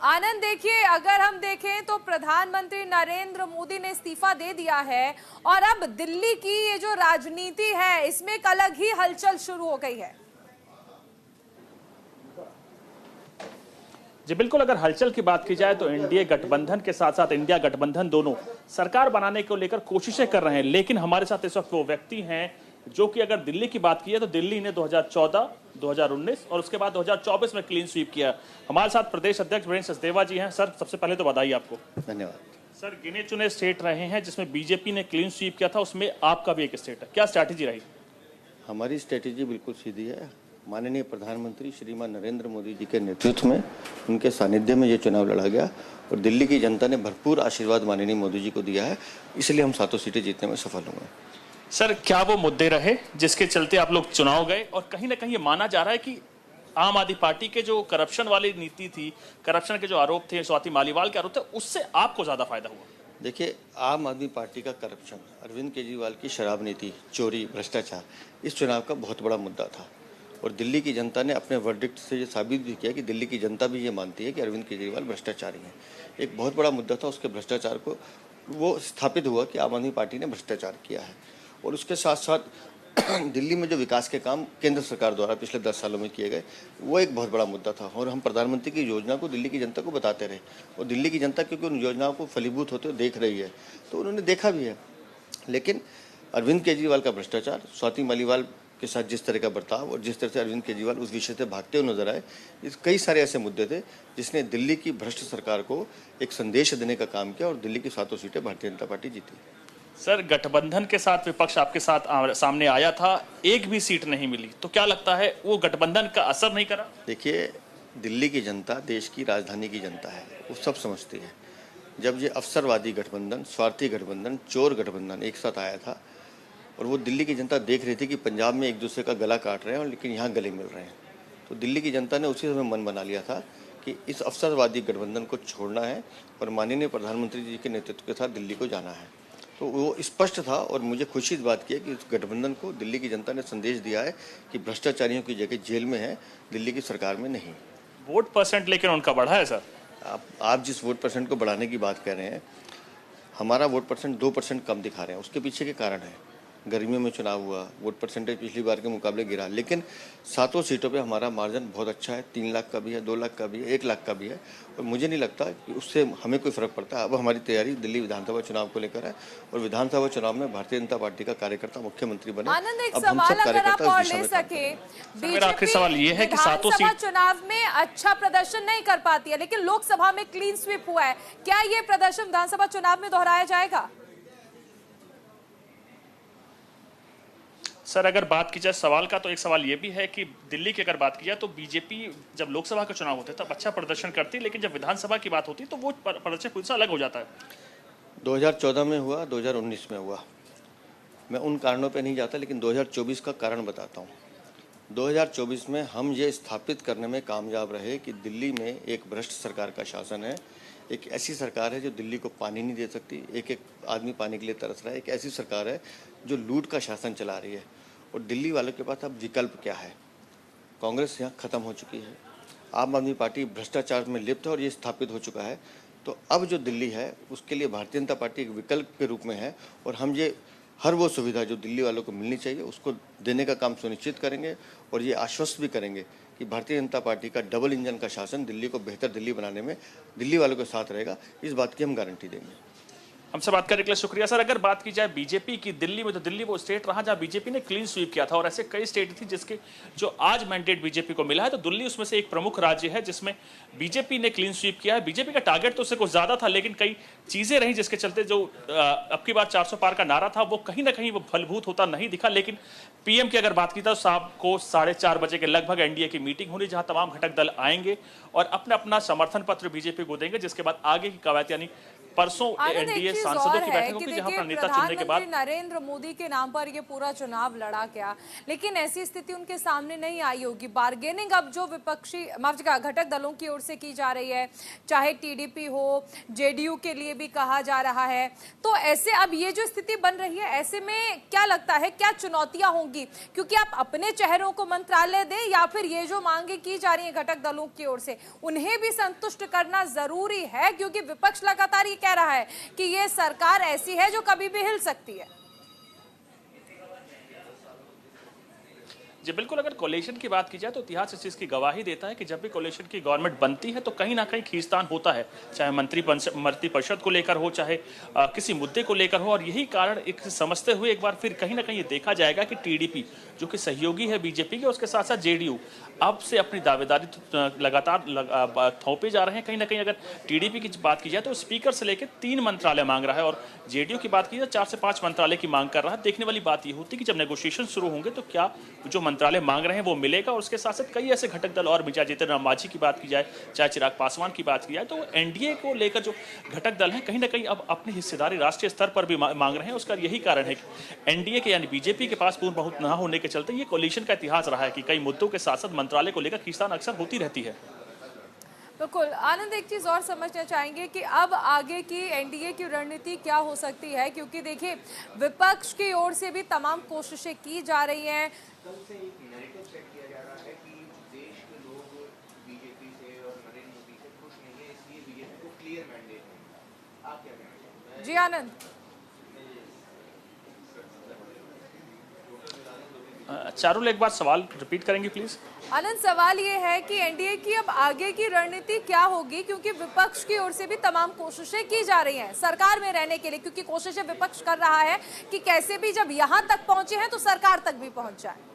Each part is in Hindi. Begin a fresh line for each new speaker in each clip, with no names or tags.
आनंद, देखिए, अगर हम देखें तो प्रधानमंत्री नरेंद्र मोदी ने इस्तीफा दे दिया है और अब दिल्ली की ये जो राजनीति है इसमें एक अलग ही हलचल शुरू हो गई है।
जी बिल्कुल, अगर हलचल की बात की जाए तो एनडीए गठबंधन के साथ साथ इंडिया गठबंधन दोनों सरकार बनाने को लेकर कोशिशें कर रहे हैं, लेकिन हमारे साथ इस वक्त वो व्यक्ति हैं जो कि अगर दिल्ली की बात की है तो दिल्ली ने 2014, 2019 और उसके बाद 2024 में क्लीन स्वीप किया। हमारे साथ प्रदेश अध्यक्ष वीरेंद्र सचदेवा जी हैं। सर, सबसे पहले तो बधाई आपको।
धन्यवाद।
सर, गिने चुने स्टेट रहे हैं जिसमें बीजेपी ने क्लीन स्वीप किया था, उसमें आपका भी एक स्टेट है, क्या स्ट्रैटेजी रही?
हमारी स्ट्रेटेजी बिल्कुल सीधी है। माननीय प्रधानमंत्री श्रीमान नरेंद्र मोदी जी के नेतृत्व में, उनके सानिध्य में ये चुनाव लड़ा गया और दिल्ली की जनता ने भरपूर आशीर्वाद माननीय मोदी जी को दिया है, इसलिए हम 7 सीटें जीतने में सफल हुए।
सर, क्या वो मुद्दे रहे जिसके चलते आप लोग चुनाव गए? और कहीं ना कहीं ये माना जा रहा है कि आम आदमी पार्टी के जो करप्शन वाली नीति थी, करप्शन के जो आरोप थे, स्वाति मालीवाल के आरोप थे, उससे आपको ज्यादा फायदा हुआ?
देखिए, आम आदमी पार्टी का करप्शन, अरविंद केजरीवाल की शराब नीति, चोरी, भ्रष्टाचार इस चुनाव का बहुत बड़ा मुद्दा था और दिल्ली की जनता ने अपने वर्डिक्ट से ये साबित भी किया कि दिल्ली की जनता भी ये मानती है कि अरविंद केजरीवाल भ्रष्टाचारी हैं। एक बहुत बड़ा मुद्दा था, उसके भ्रष्टाचार को वो स्थापित हुआ कि आम आदमी पार्टी ने भ्रष्टाचार किया है। और उसके साथ साथ दिल्ली में जो विकास के काम केंद्र सरकार द्वारा पिछले 10 सालों में किए गए, वो एक बहुत बड़ा मुद्दा था और हम प्रधानमंत्री की योजना को दिल्ली की जनता को बताते रहे और दिल्ली की जनता क्योंकि उन योजनाओं को फलीभूत होते हुए देख रही है, तो उन्होंने देखा भी है। लेकिन अरविंद केजरीवाल का भ्रष्टाचार, स्वाति मालीवाल के साथ जिस तरह का बर्ताव और जिस तरह से अरविंद केजरीवाल उस विषय से भागते हुए नजर आए, इस कई सारे ऐसे मुद्दे थे जिसने दिल्ली की भ्रष्ट सरकार को एक संदेश देने का काम किया और दिल्ली की 7 सीटें भारतीय जनता पार्टी जीती।
सर, गठबंधन के साथ विपक्ष आपके साथ सामने आया था, एक भी सीट नहीं मिली, तो क्या लगता है वो गठबंधन का असर नहीं करा?
देखिए, दिल्ली की जनता देश की राजधानी की जनता है, वो सब समझती है। जब ये अवसरवादी गठबंधन, स्वार्थी गठबंधन, चोर गठबंधन एक साथ आया था और वो दिल्ली की जनता देख रही थी कि पंजाब में एक दूसरे का गला काट रहे हैं और लेकिन यहाँ गले मिल रहे हैं, तो दिल्ली की जनता ने उसी समय मन बना लिया था कि इस अवसरवादी गठबंधन को छोड़ना है और माननीय प्रधानमंत्री जी के नेतृत्व के साथ दिल्ली को जाना है। तो वो स्पष्ट था और मुझे खुशी इस बात की है कि इस गठबंधन को दिल्ली की जनता ने संदेश दिया है कि भ्रष्टाचारियों की जगह जेल में है, दिल्ली की सरकार में नहीं।
वोट परसेंट लेकिन उनका बढ़ा है सर।
आप जिस वोट परसेंट को बढ़ाने की बात कर रहे हैं, हमारा वोट परसेंट 2% कम दिखा रहे हैं। उसके पीछे के कारण है, गर्मियों में चुनाव हुआ, वोट परसेंटेज पिछली बार के मुकाबले गिरा, लेकिन 7 सीटों पे हमारा मार्जिन बहुत अच्छा है। 3 लाख का भी है, 2 लाख का भी है, 1 लाख का भी है और मुझे नहीं लगता कि उससे हमें कोई फर्क पड़ता है। अब हमारी तैयारी दिल्ली विधानसभा चुनाव को लेकर है और विधानसभा चुनाव में भारतीय जनता पार्टी का कार्यकर्ता मुख्यमंत्री बने।
आनंद, एक सवाल अगर आप और ले सके,
मेरा आखिरी सवाल ये है कि 7 सीट
चुनाव में अच्छा प्रदर्शन नहीं कर पाती है, लेकिन लोकसभा में क्लीन स्वीप हुआ है, क्या ये प्रदर्शन विधानसभा चुनाव में दोहराया जाएगा?
सर, अगर बात की जाए सवाल का, तो एक सवाल ये भी है कि दिल्ली की अगर बात की जाए तो बीजेपी जब लोकसभा का चुनाव होते तब अच्छा प्रदर्शन करती, लेकिन जब विधानसभा की बात होती तो वो प्रदर्शन पूरी से अलग हो जाता है।
2014 में हुआ, 2019 में हुआ, मैं उन कारणों पे नहीं जाता, लेकिन 2024 का कारण बताता हूँ। 2024 में हम ये स्थापित करने में कामयाब रहे कि दिल्ली में एक भ्रष्ट सरकार का शासन है, एक ऐसी सरकार है जो दिल्ली को पानी नहीं दे सकती, एक एक आदमी पानी के लिए तरस रहा है, एक ऐसी सरकार है जो लूट का शासन चला रही है और दिल्ली वालों के पास अब विकल्प क्या है? कांग्रेस यहाँ खत्म हो चुकी है, आम आदमी पार्टी भ्रष्टाचार में लिप्त है और ये स्थापित हो चुका है। तो अब जो दिल्ली है उसके लिए भारतीय जनता पार्टी एक विकल्प के रूप में है और हम ये हर वो सुविधा जो दिल्ली वालों को मिलनी चाहिए उसको देने का काम सुनिश्चित करेंगे और ये आश्वस्त भी करेंगे कि भारतीय जनता पार्टी का डबल इंजन का शासन दिल्ली को बेहतर दिल्ली बनाने में दिल्ली वालों के साथ रहेगा। इस बात की हम गारंटी देंगे।
हमसे बात करने के लिए शुक्रिया। सर, अगर बात की जाए बीजेपी की दिल्ली में, तो दिल्ली वो स्टेट रहा जहां बीजेपी ने क्लीन स्वीप किया था और ऐसे कई स्टेट थी जिसके जो आज मैंडेट बीजेपी को मिला है, तो दिल्ली उसमें से एक प्रमुख राज्य है जिसमें बीजेपी ने क्लीन स्वीप किया है। बीजेपी का टारगेट तो उससे कुछ ज्यादा था, लेकिन कई चीजें रही जिसके चलते जो अब की बार 400 पार का नारा था वो कहीं ना कहीं वो फलभूत होता नहीं दिखा। लेकिन पीएम की अगर बात की तो शाम को 4:30 बजे के लगभग एनडीए की मीटिंग होनी, जहां तमाम घटक दल आएंगे और अपना अपना समर्थन पत्र बीजेपी को देंगे, जिसके बाद आगे की कवायद यानी परसों एनडीए सांसदों की बैठक होगी जहां पर नेता चुनने के बाद
नरेंद्र मोदी के नाम पर ये पूरा चुनाव लड़ा गया, लेकिन ऐसी स्थिति उनके सामने नहीं आई होगी। बार्गेनिंग अब जो विपक्षी घटक दलों की ओर से की जा रही है, चाहे टीडीपी हो, जेडीयू के लिए भी कहा जा रहा है, तो ऐसे अब ये जो स्थिति बन रही है, ऐसे में क्या लगता है क्या चुनौतियां होंगी? क्योंकि आप अपने चेहरों को मंत्रालय दें या फिर ये जो मांगे की जा रही है घटक दलों की ओर से उन्हें भी संतुष्ट करना जरूरी है, क्योंकि विपक्ष लगातार ये कह रहा है कि ये सरकार ऐसी है जो कभी भी हिल सकती है।
जी बिल्कुल, अगर कोलिशन की बात की जाए तो इतिहास इस चीज़ की गवाही देता है कि जब भी कोलिशन की गवर्नमेंट बनती है तो कहीं ना कहीं खींचतान होता है, चाहे मंत्रिपरिषद को लेकर हो, चाहे किसी मुद्दे को लेकर हो। और यही कारण एक समझते हुए एक बार फिर कहीं ना कहीं ये देखा जाएगा कि टीडीपी जो कि सहयोगी है बीजेपी के, उसके साथ साथ जेडीयू अब से अपनी दावेदारी लगातार थोपे जा रहे हैं। कहीं ना कहीं अगर टीडीपी की बात की जाए तो स्पीकर से लेकर 3 मंत्रालय मांग रहा है और जेडीयू की बात की जाए 4 से 5 मंत्रालय की मांग कर रहा है। देखने वाली बात ये होती है कि जब नेगोशिएशन शुरू होंगे तो क्या जो मंत्रालय मांग रहे हैं वो मिलेगा। और उसके साथ साथ कई ऐसे घटक दल और मिजा, जीतन राम मांझी की बात की जाए, चाहे चिराग पासवान की बात की जाए, तो एनडीए को लेकर जो घटक दल हैं कहीं ना कहीं अब अपनी हिस्सेदारी राष्ट्रीय स्तर पर भी मांग रहे हैं। उसका यही कारण है कि एनडीए के यानी बीजेपी के पास पूर्ण बहुमत न होने के चलते ये कोलिशन का इतिहास रहा है कि कई मुद्दों के साथ साथ मंत्रालय को लेकर खींचतान अक्सर होती रहती है।
बिल्कुल आनंद, एक चीज और समझना चाहेंगे कि अब आगे की एनडीए की रणनीति क्या हो सकती है, क्योंकि देखिए विपक्ष की ओर से भी तमाम कोशिशें की जा रही हैं।
कल से एक नैरेटिव सेट किया जा रहा है कि देश के लोग बीजेपी से और नरेंद्र मोदी से खुश नहीं है, इसलिए बीजेपी को क्लियर मैंडेट है। आप क्या कहना चाहते हैं?
जी आनंद,
चारुल एक बार सवाल रिपीट करेंगे प्लीज।
आनंद, सवाल ये है कि एनडीए की अब आगे की रणनीति क्या होगी, क्योंकि विपक्ष की ओर से भी तमाम कोशिशें की जा रही हैं सरकार में रहने के लिए, क्योंकि कोशिशें विपक्ष कर रहा है कि कैसे भी जब यहां तक पहुंचे हैं तो सरकार तक भी पहुंच जाए।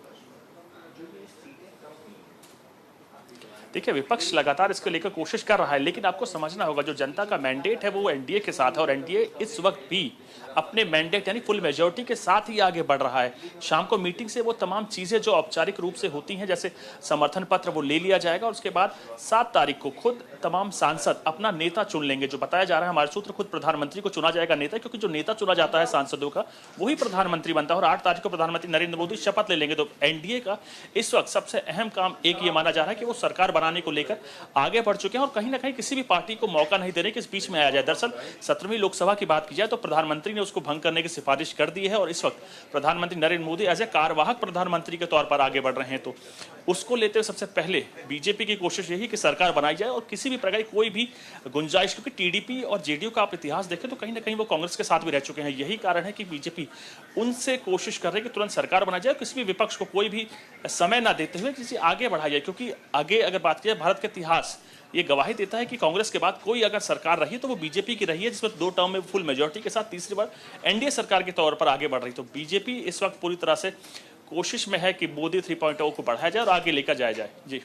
देखिए विपक्ष लगातार इसको लेकर कोशिश कर रहा है, लेकिन आपको समझना होगा जो जनता का मैंडेट है वो एनडीए के साथ है और एनडीए इस वक्त भी अपने मैंडेट यानी फुल मेजॉरिटी के साथ ही आगे बढ़ रहा है। शाम को मीटिंग से वो तमाम चीजें जो औपचारिक रूप से होती हैं, जैसे समर्थन पत्र, वो ले लिया जाएगा और उसके बाद 7 तारीख को खुद तमाम सांसद अपना नेता चुन लेंगे। जो बताया जा रहा है हमारे सूत्र, खुद प्रधानमंत्री को चुना जाएगा नेता, क्योंकि जो नेता चुना जाता है सांसदों का वही प्रधानमंत्री बनता है। और 8 तारीख को प्रधानमंत्री नरेंद्र मोदी शपथ ले लेंगे। तो एनडीए का इस वक्त सबसे अहम काम एक ये माना जा रहा है कि वो सरकार बनाने को लेकर आगे बढ़ चुके हैं और कहीं ना कहीं किसी भी पार्टी को मौका नहीं दे रहे कि इस बीच में आया जाए। दरअसल 17वीं लोकसभा की बात की जाए तो प्रधानमंत्री ने उसको भंग करने की सिफारिश कर दी है और इस वक्त प्रधानमंत्री नरेंद्र मोदी एज ए कार्यवाहक प्रधानमंत्री के तौर पर आगे बढ़ रहे हैं। तो उसको लेते हुए सबसे पहले बीजेपी की कोशिश यही कि सरकार बनाई जाए और किसी भी प्रकार की कोई भी गुंजाइश, क्योंकि टीडीपी और जेडीयू का आप इतिहास देखें तो कहीं ना कहीं वो कांग्रेस के साथ भी रह चुके हैं। यही कारण है कि बीजेपी उनसे कोशिश कर रही है कि तुरंत सरकार बनाई जाए, किसी भी विपक्ष को कोई भी समय ना देते हुए किसी आगे बढ़ाई जाए। क्योंकि आगे अगर बात की जाए, भारत का इतिहास ये गवाही देता है कि कांग्रेस के बाद कोई अगर सरकार रही तो वो बीजेपी की रही है, जिसमें 2 टर्म में फुल मेजॉरिटी के साथ तीसरी बार एनडीए सरकार के तौर पर आगे बढ़ रही। तो बीजेपी इस वक्त पूरी तरह से कोशिश में है कि मोदी 3.0 को बढ़ाया जाए और आगे लेकर जाया जाए। जी।